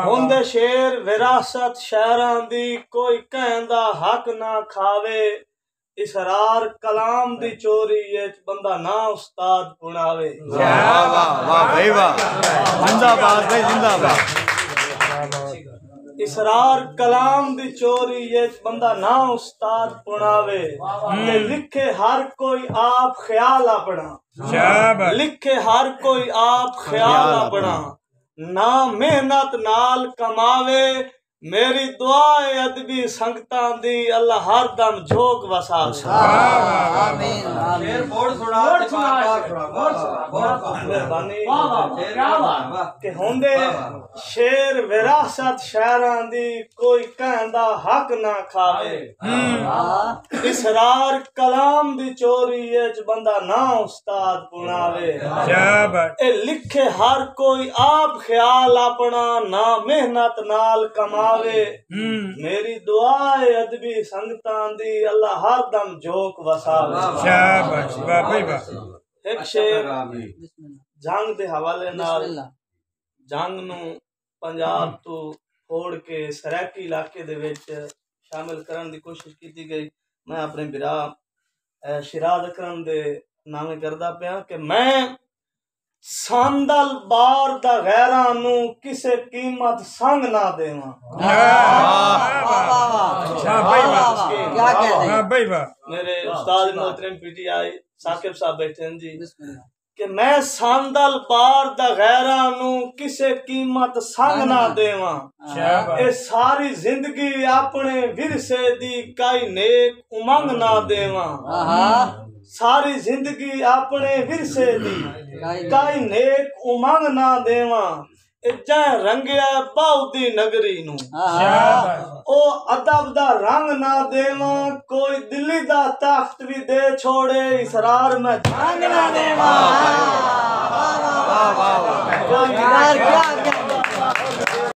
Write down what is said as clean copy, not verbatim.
ਹੁੰਦੇ शेर विरासत शहरां दी कोई कहंदा हक ना खावे इसरार कलाम दी चोरी ये बंदा ना उस्ताद पुणावे। वाह वाह वाह भाई वाह, जिंदाबाद भाई जिंदाबाद। इसरार कलाम दी चोरी ये बंदा ना उस्ताद पुणावे। लिखे हर कोई आप ख्याल अपना, लिखे हर कोई आप ख्याल अपना, ना मेहनत नाल कमावे। मेरी दुआ है अदबी संगतां दी अल्लाह हर दम झोंक वसावे। आमीन आमीन। के होंदे शेर विरासत शहरां दी कोई कहंदा हक ना खावे। इसरार कलाम दी चोरी च बंदा ना उस्ताद पुणावे। ए लिखे हर कोई आप ख्याल अपना, ना मेहनत नाल कमा। मेरी दुआ है अदबी संगतां दी अल्लाह हर दम झोंक वसावे। एक शेर जंग दे हवाले नाल, जंग नू पंजाब तो फोड़ के सरैकी इलाके दे विच शामिल करन दी कोशिश की गई। मैं अपने बिरा शिराज अकरम दे नामे करदा पिया कि मैं सांदल बार दा गैरां नू किसे कीमत संग ना देवां। मेरे उस्ताद मोहतरम पीटीआई साकिब साहब बैठे हैं जी कि मैं सांदल बार दा गैरां नू किसे कीमत संग ना देवां। ए सारी जिंदगी अपने विरसे दी काई नेक उमंग ना देवां। सारी जिंदगी अपने विरसे दी काई नेक उमंग ना देवां। जै रंगिया बाउदी नगरी नू ओ अदब दा रंग ना देवां। कोई दिल्ली दा तख्त भी दे छोड़े इसरार में जंग ना देवां।